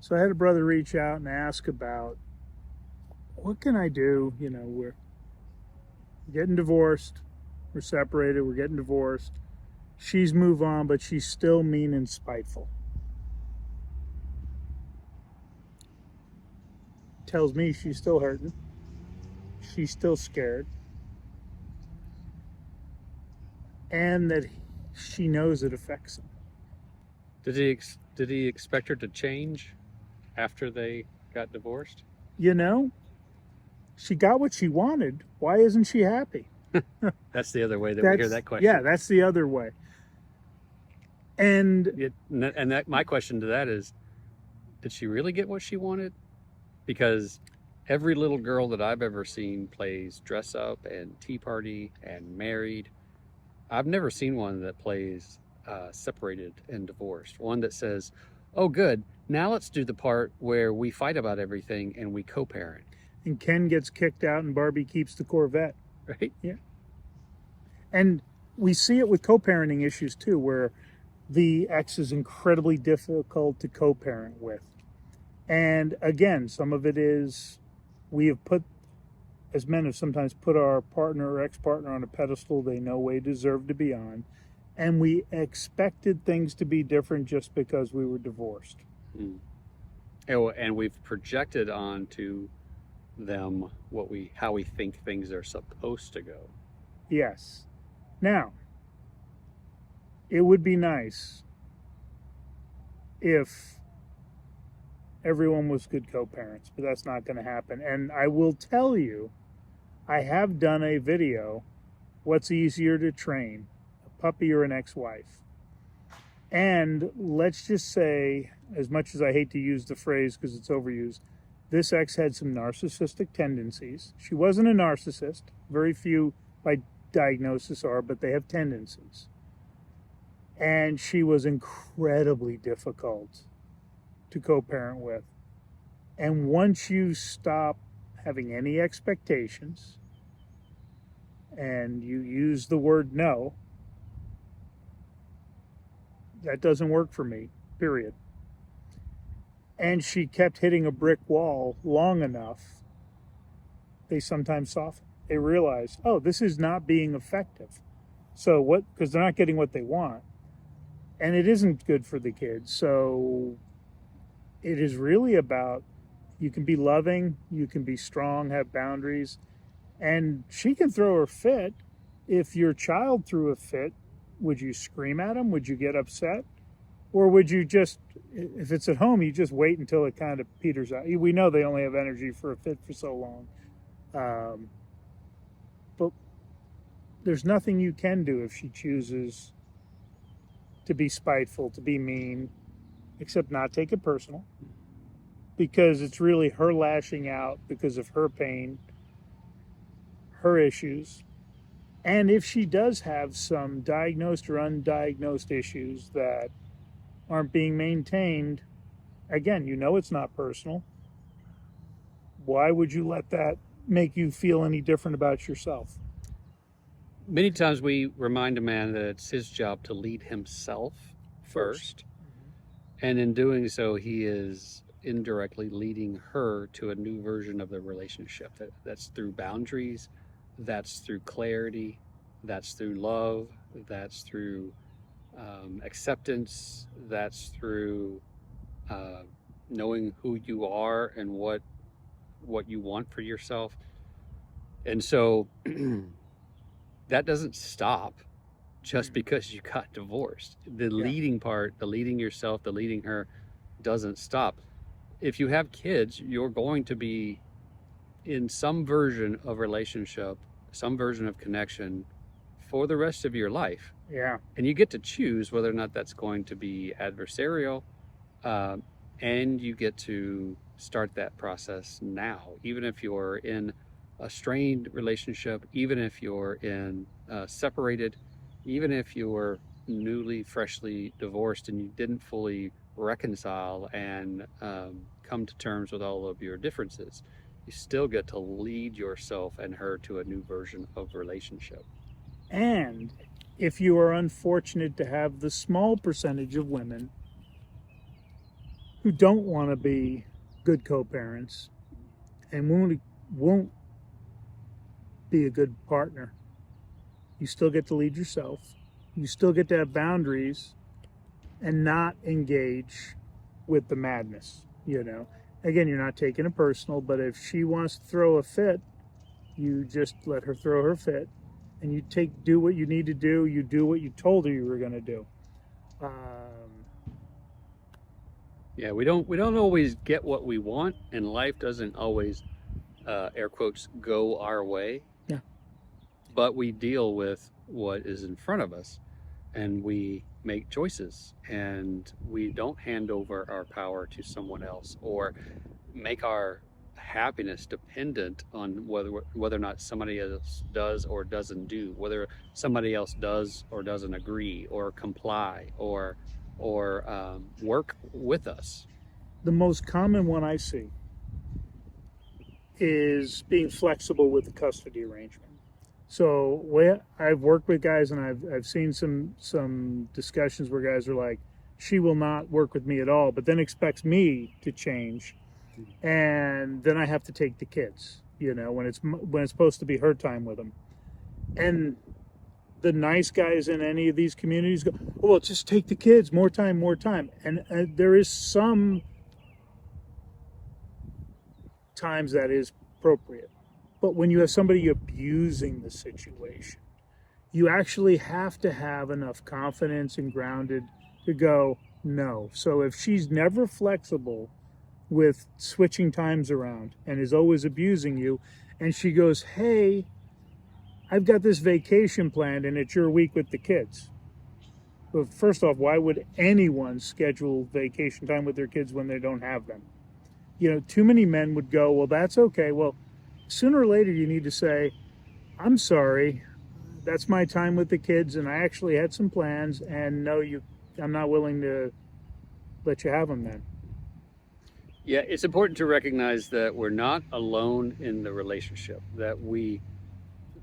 So I had a brother reach out and ask about what can I do? We're getting divorced, we're separated, we're getting divorced. She's moved on, but she's still mean and spiteful. Tells me she's still hurting. She's still scared. And that she knows it affects him. Did he expect her to change after they got divorced? She got what she wanted. Why isn't she happy? That's the other way that we hear that question. Yeah, that's the other way. And my question to that is, did she really get what she wanted? Because every little girl that I've ever seen plays dress up and tea party and married. I've never seen one that plays separated and divorced. One that says, oh, good, now let's do the part where we fight about everything and we co-parent. And Ken gets kicked out and Barbie keeps the Corvette. Right? Yeah. And we see it with co-parenting issues too, where the ex is incredibly difficult to co-parent with. And again, some of it is we have put, as men have sometimes put our partner or ex-partner on a pedestal they no way deserve to be on. And we expected things to be different just because we were divorced. Mm. And we've projected onto them how we think things are supposed to go. Yes. Now, it would be nice if everyone was good co-parents, but that's not going to happen. And I will tell you, I have done a video, what's easier to train, a puppy or an ex-wife? And let's just say, as much as I hate to use the phrase because it's overused, this ex had some narcissistic tendencies. She wasn't a narcissist. Very few by diagnosis are, but they have tendencies. And she was incredibly difficult to co-parent with. And once you stop having any expectations and you use the word no, that doesn't work for me, period. And she kept hitting a brick wall long enough, they sometimes soften. They realize, oh, this is not being effective. So what? Because they're not getting what they want. And it isn't good for the kids. So it is really about, you can be loving, you can be strong, have boundaries, and she can throw her fit. If your child threw a fit, would you scream at him? Would you get upset? Or would you just, if it's at home, you just wait until it kind of peters out? We know they only have energy for a fit for so long. But there's nothing you can do if she chooses to be spiteful, to be mean, except not take it personal. Because it's really her lashing out because of her pain, her issues. And if she does have some diagnosed or undiagnosed issues that aren't being maintained, again, you know it's not personal. Why would you let that make you feel any different about yourself? Many times we remind a man that it's his job to lead himself first. Mm-hmm. And in doing so, he is indirectly leading her to a new version of the relationship. That's through boundaries, that's through clarity, that's through love, that's through acceptance, that's through knowing who you are and what you want for yourself. And so that doesn't stop just because you got divorced. The leading part, the leading yourself, the leading her, doesn't stop. If you have kids, you're going to be in some version of relationship, some version of connection for the rest of your life. Yeah. And you get to choose whether or not that's going to be adversarial, and you get to start that process now, even if you're in a strained relationship, even if you're in separated, even if you're newly, freshly divorced and you didn't fully reconcile and come to terms with all of your differences, you still get to lead yourself and her to a new version of relationship. And if you are unfortunate to have the small percentage of women who don't want to be good co-parents and won't be a good partner. You still get to lead yourself. You still get to have boundaries and not engage with the madness, you know. Again, you're not taking it personal, but if she wants to throw a fit, you just let her throw her fit, and you do what you need to do. You do what you told her you were going to do. Yeah, we don't always get what we want, and life doesn't always, air quotes, go our way. Yeah. But we deal with what is in front of us, and we make choices, and we don't hand over our power to someone else or make our happiness dependent on whether or not somebody else does or doesn't do, whether somebody else does or doesn't agree or comply or work with us. The most common one I see is being flexible with the custody arrangement. So I've worked with guys, and I've seen some discussions where guys are like, she will not work with me at all, but then expects me to change, and then I have to take the kids, you know, when it's supposed to be her time with them. And the nice guys in any of these communities go, oh, well, just take the kids, more time. And there is some times that is appropriate. But when you have somebody abusing the situation, you actually have to have enough confidence and grounded to go, no. So if she's never flexible with switching times around and is always abusing you, and she goes, hey, I've got this vacation planned and it's your week with the kids. Well, first off, why would anyone schedule vacation time with their kids when they don't have them? You know, too many men would go, well, that's okay. Well, sooner or later you need to say, I'm sorry, that's my time with the kids, and I actually had some plans, and no, I'm not willing to let you have them then. Yeah, it's important to recognize that we're not alone in the relationship, that we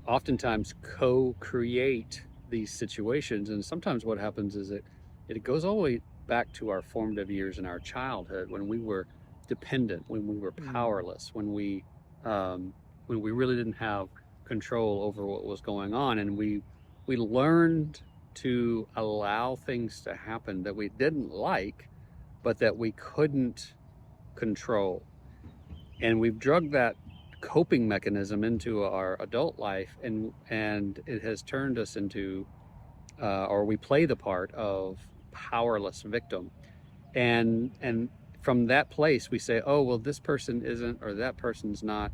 oftentimes co-create these situations. And sometimes what happens is it goes all the way back to our formative years in our childhood, when we were dependent, when we were powerless, when we really didn't have control over what was going on, and we learned to allow things to happen that we didn't like, but that we couldn't control. And we've drugged that coping mechanism into our adult life, and it has turned us into, or we play the part of powerless victim. And from that place we say, oh, well, this person isn't, or that person's not.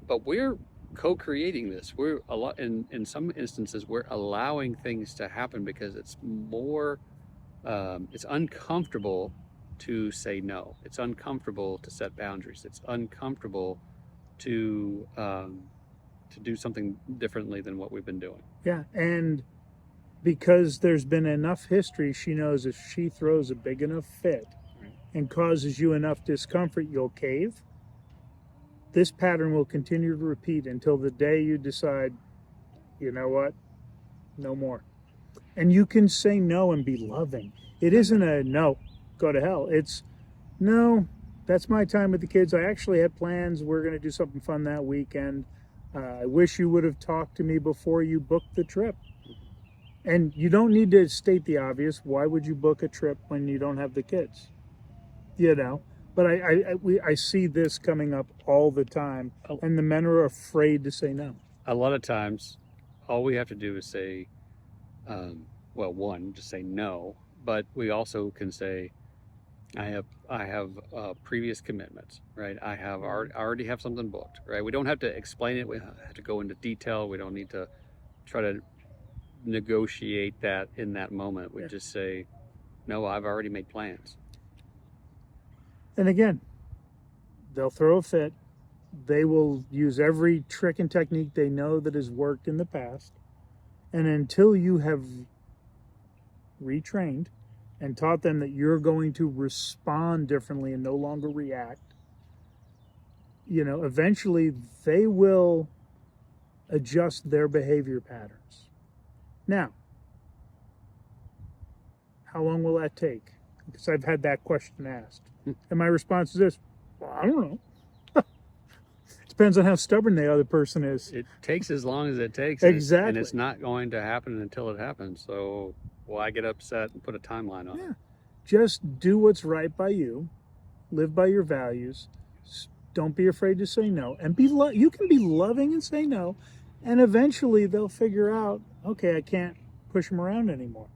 But we're co-creating this. We're a lot in some instances we're allowing things to happen because it's more it's uncomfortable to say no. It's uncomfortable to set boundaries. It's uncomfortable to do something differently than what we've been doing. Yeah, and because there's been enough history, she knows if she throws a big enough fit and causes you enough discomfort, you'll cave. This pattern will continue to repeat until the day you decide, you know what, no more. And you can say no and be loving. It isn't a no, go to hell. It's no, that's my time with the kids. I actually had plans. We're going to do something fun that weekend. I wish you would have talked to me before you booked the trip. And you don't need to state the obvious. Why would you book a trip when you don't have the kids? You know? But I see this coming up all the time, and the men are afraid to say no. A lot of times, all we have to do is say, well, one, just say no, but we also can say, I have previous commitments, right? I already have something booked, right? We don't have to explain it. We have to go into detail. We don't need to try to negotiate that in that moment. We just say, no, I've already made plans. And again, they'll throw a fit. They will use every trick and technique they know that has worked in the past. And until you have retrained and taught them that you're going to respond differently and no longer react, you know, eventually they will adjust their behavior patterns. Now, how long will that take? Because I've had that question asked. And my response is this: well, I don't know. Depends on how stubborn the other person is. It takes as long as it takes. Exactly. And it's not going to happen until it happens. So why get upset and put a timeline on it? Just do what's right by you. Live by your values. Don't be afraid to say no. And you can be loving and say no. And eventually they'll figure out, okay, I can't push them around anymore.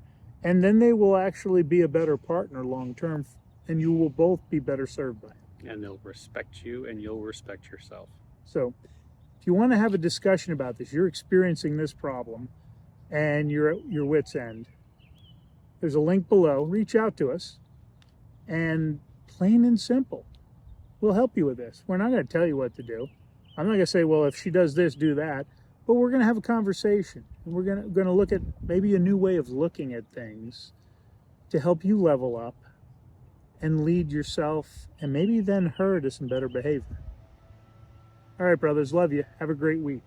And then they will actually be a better partner long term. And you will both be better served by it. And they'll respect you and you'll respect yourself. So if you want to have a discussion about this, you're experiencing this problem and you're at your wit's end, there's a link below. Reach out to us, and plain and simple, we'll help you with this. We're not going to tell you what to do. I'm not going to say, well, if she does this, do that. But we're going to have a conversation. And we're going to look at maybe a new way of looking at things to help you level up and lead yourself and maybe then her to some better behavior. All right, brothers, love you. Have a great week.